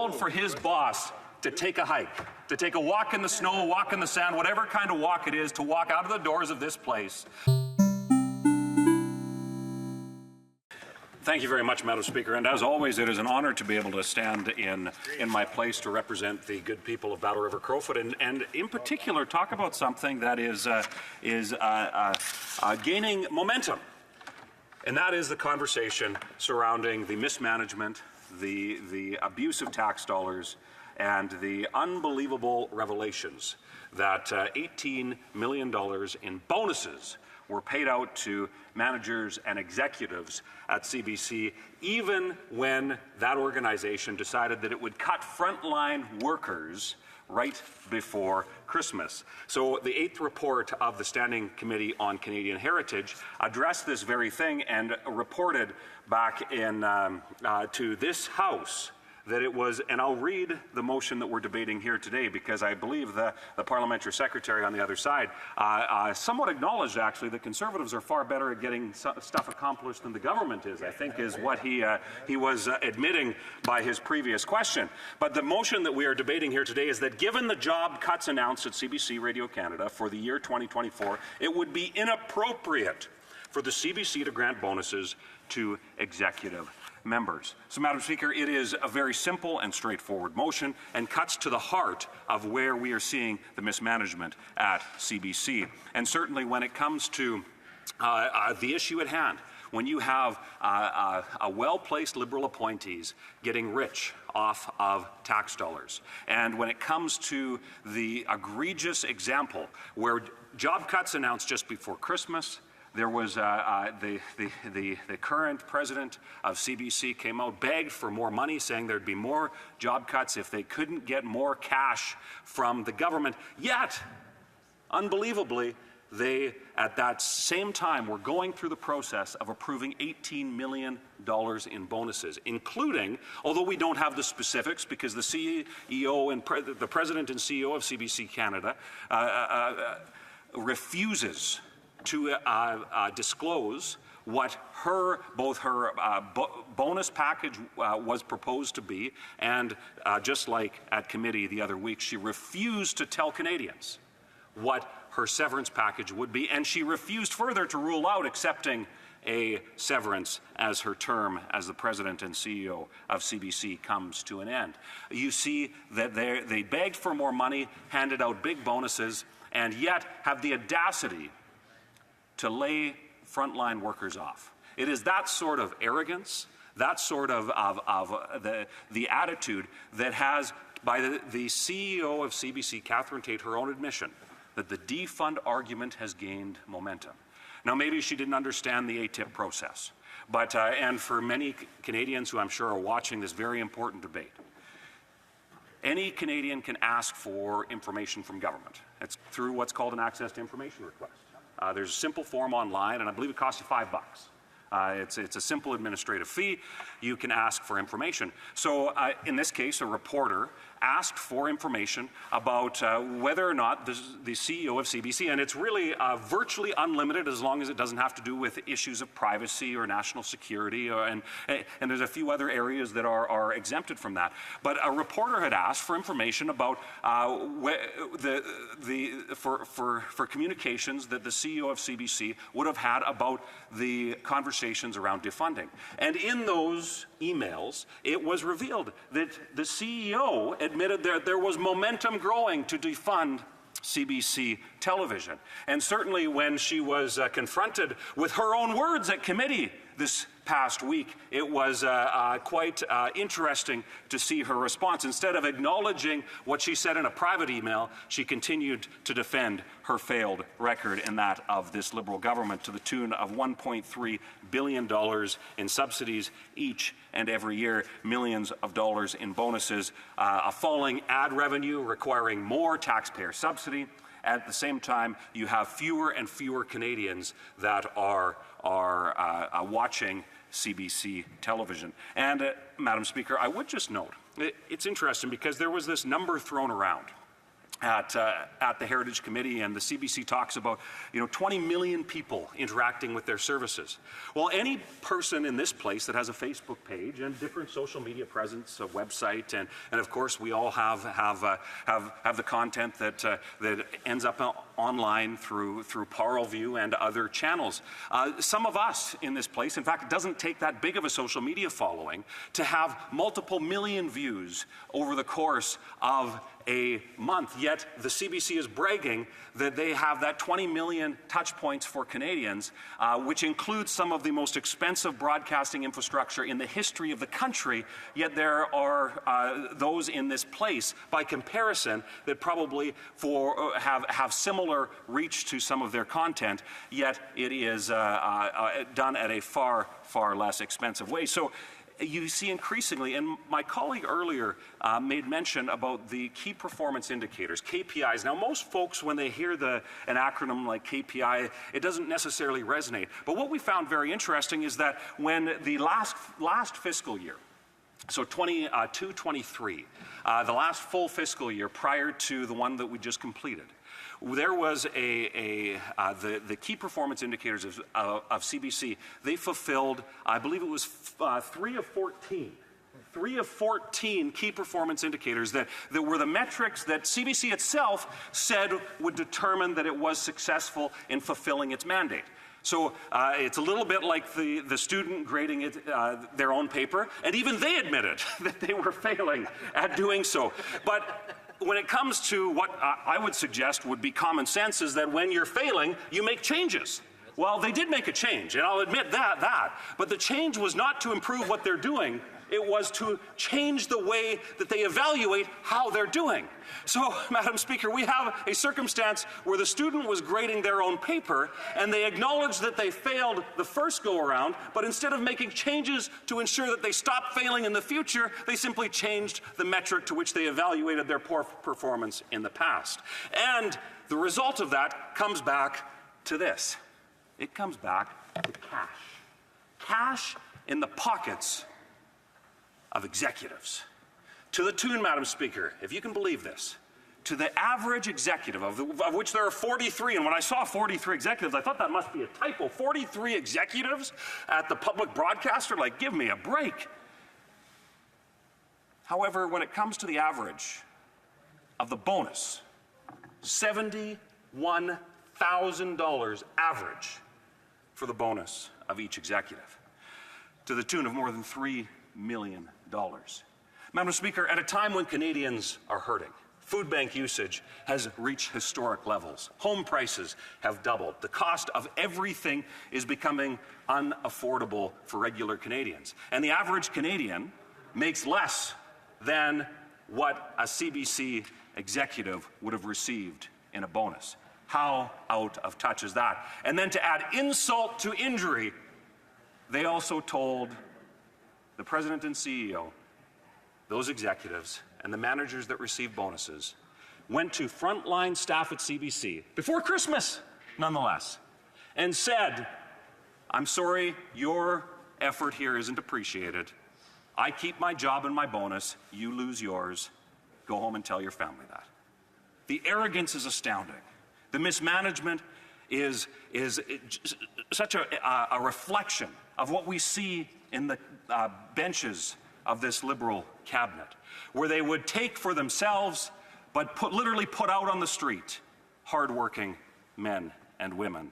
called for his boss to take a hike, to take a walk in the snow, a walk in the sand, whatever kind of walk it is, to walk out of the doors of this place. Thank you very much, Madam Speaker. And as always, it is an honour to be able to stand in my place to represent the good people of Battle River Crowfoot, and in particular talk about something that is gaining momentum. And that is the conversation surrounding the mismanagement, the abuse of tax dollars, and the unbelievable revelations that $18 million in bonuses were paid out to managers and executives at CBC, even when that organization decided that it would cut frontline workers right before Christmas. So the 8th report of the Standing Committee on Canadian Heritage addressed this very thing and reported back in to this House that it was, and I'll read the motion that we're debating here today because I believe the parliamentary secretary on the other side somewhat acknowledged actually that Conservatives are far better at getting stuff accomplished than the government is, I think is what he was admitting by his previous question. But the motion that we are debating here today is that given the job cuts announced at CBC Radio Canada for the year 2024, it would be inappropriate for the CBC to grant bonuses to executive members. So, Madam Speaker, it is a very simple and straightforward motion and cuts to the heart of where we are seeing the mismanagement at CBC. And certainly when it comes to the issue at hand, when you have a well-placed Liberal appointees getting rich off of tax dollars, and when it comes to the egregious example where job cuts announced just before Christmas, there was the current president of CBC came out, begged for more money, saying there'd be more job cuts if they couldn't get more cash from the government. Yet, unbelievably, they, at that same time, were going through the process of approving $18 million in bonuses, including, although we don't have the specifics because the CEO and the president and CEO of CBC Canada refuses to disclose what both her bonus package was proposed to be, and just like at committee the other week, she refused to tell Canadians what her severance package would be, and she refused further to rule out accepting a severance as her term as the president and CEO of CBC comes to an end. You see that they begged for more money, handed out big bonuses, and yet have the audacity to lay frontline workers off. It is that sort of arrogance, that sort of the attitude that has, by the CEO of CBC, Catherine Tate, her own admission, that the defund argument has gained momentum. Now, maybe she didn't understand the ATIP process, but and for many Canadians who I'm sure are watching this very important debate, any Canadian can ask for information from government. It's through what's called an access to information request. There's a simple form online, and I believe it costs you $5. It's a simple administrative fee. You can ask for information. So in this case, a reporter asked for information about whether or not the CEO of CBC, and it's really virtually unlimited as long as it doesn't have to do with issues of privacy or national security, and there's a few other areas that are exempted from that. But a reporter had asked for information about for communications that the CEO of CBC would have had about the conversations around defunding. And in those emails, it was revealed that the CEO admitted that there was momentum growing to defund CBC television. And certainly when she was confronted with her own words at committee this past week, it was quite interesting to see her response. Instead of acknowledging what she said in a private email, she continued to defend her failed record and that of this Liberal government to the tune of $1.3 billion in subsidies each and every year, millions of dollars in bonuses, a falling ad revenue requiring more taxpayer subsidy. At the same time, you have fewer and fewer Canadians that are watching CBC television. And, Madam Speaker, I would just note, it's interesting because there was this number thrown around at the Heritage Committee, and the CBC talks about 20 million people interacting with their services. Well, any person in this place that has a Facebook page and different social media presence, a website, and of course we all have the content that ends up online through Parleview and other channels. Some of us in this place, in fact, it doesn't take that big of a social media following to have multiple million views over the course of a month, yet the CBC is bragging that they have that 20 million touch points for Canadians, which includes some of the most expensive broadcasting infrastructure in the history of the country, yet there are those in this place, by comparison, that probably have similar reach to some of their content, yet it is done at a far, far less expensive way. So you see increasingly, and my colleague earlier made mention about the key performance indicators, KPIs. Now, most folks, when they hear an acronym like KPI, it doesn't necessarily resonate. But what we found very interesting is that when the last fiscal year, so 22-23, the last full fiscal year prior to the one that we just completed, there was the key performance indicators of CBC. They fulfilled, I believe it was 3 of 14 key performance indicators that were the metrics that CBC itself said would determine that it was successful in fulfilling its mandate. So it's a little bit like the student grading their own paper, and even they admitted that they were failing at doing so. But when it comes to what I would suggest would be common sense, is that when you're failing, you make changes. Well, they did make a change, and I'll admit that. But the change was not to improve what they're doing. It was to change the way that they evaluate how they're doing. So, Madam Speaker, we have a circumstance where the student was grading their own paper, and they acknowledged that they failed the first go-around, but instead of making changes to ensure that they stop failing in the future, they simply changed the metric to which they evaluated their poor performance in the past. And the result of that comes back to this. It comes back to cash. Cash in the pockets of executives. To the tune, Madam Speaker, if you can believe this, to the average executive, of which there are 43, and when I saw 43 executives, I thought that must be a typo. 43 executives at the public broadcaster? Like, give me a break. However, when it comes to the average of the bonus, $71,000 average for the bonus of each executive, to the tune of more than $3 million. Madam Speaker, at a time when Canadians are hurting, food bank usage has reached historic levels, home prices have doubled, the cost of everything is becoming unaffordable for regular Canadians, and the average Canadian makes less than what a CBC executive would have received in a bonus. How out of touch is that? And then to add insult to injury, they also told the President and CEO, those executives and the managers that received bonuses went to frontline staff at CBC before Christmas, nonetheless, and said, I'm sorry, your effort here isn't appreciated. I keep my job and my bonus, you lose yours. Go home and tell your family that. The arrogance is astounding. The mismanagement is such a reflection of what we see in the benches of this Liberal cabinet, where they would take for themselves, but literally put out on the street, hardworking men and women,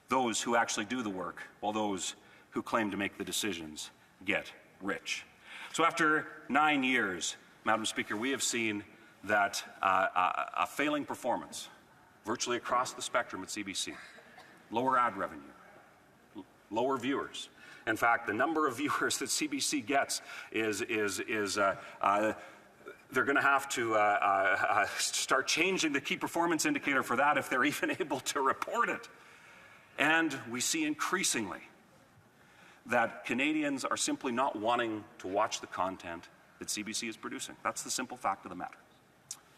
those who actually do the work, while those who claim to make the decisions get rich. So after 9 years, Madam Speaker, we have seen that a failing performance virtually across the spectrum at CBC, lower ad revenue, lower viewers. In fact, the number of viewers that CBC gets is they're going to have to start changing the key performance indicator for that if they're even able to report it. And we see increasingly that Canadians are simply not wanting to watch the content that CBC is producing. That's the simple fact of the matter.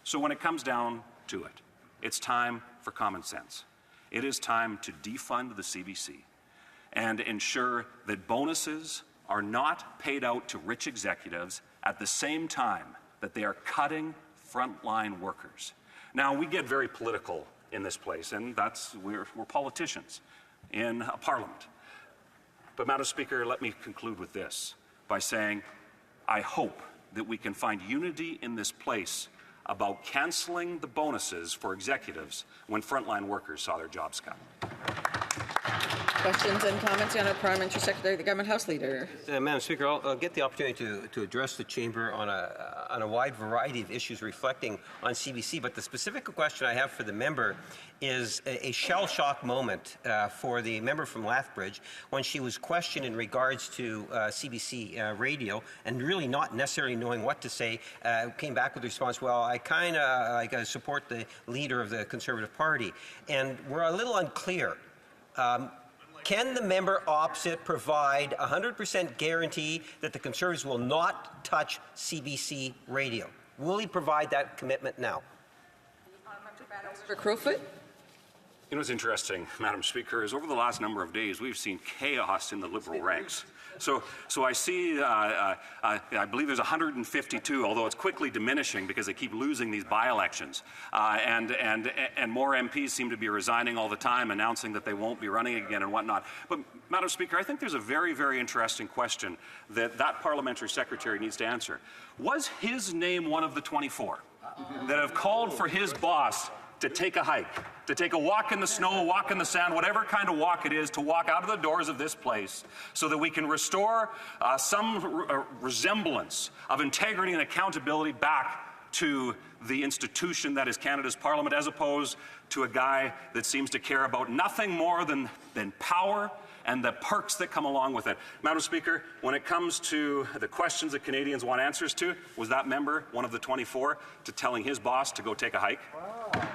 So when it comes down to it, it's time for common sense. It is time to defund the CBC and ensure that bonuses are not paid out to rich executives at the same time that they are cutting frontline workers. Now, we get very political in this place, and we're politicians in a parliament. But, Madam Speaker, let me conclude with this by saying I hope that we can find unity in this place about cancelling the bonuses for executives when frontline workers saw their jobs cut. Questions and comments on Prime Minister Secretary, the Government House Leader. Madam Speaker, I'll get the opportunity to address the Chamber on a wide variety of issues reflecting on CBC, but the specific question I have for the member is a shell-shock moment for the member from Lethbridge when she was questioned in regards to CBC radio and really not necessarily knowing what to say, came back with the response, well, I kind of support the leader of the Conservative Party. And we're a little unclear. Can the member opposite provide a 100% guarantee that the Conservatives will not touch CBC radio? Will he provide that commitment now? For Crowfoot. You know what's interesting, Madam Speaker, is over the last number of days we've seen chaos in the Liberal ranks. So I see, I believe there's 152, although it's quickly diminishing because they keep losing these by-elections. And more MPs seem to be resigning all the time, announcing that they won't be running again and whatnot. But, Madam Speaker, I think there's a very, very interesting question that parliamentary secretary needs to answer. Was his name one of the 24 that have called for his boss to take a hike, to take a walk in the snow, a walk in the sand, whatever kind of walk it is, to walk out of the doors of this place so that we can restore some resemblance of integrity and accountability back to the institution that is Canada's Parliament, as opposed to a guy that seems to care about nothing more than power and the perks that come along with it. Madam Speaker, when it comes to the questions that Canadians want answers to, was that member one of the 24 to telling his boss to go take a hike? Wow.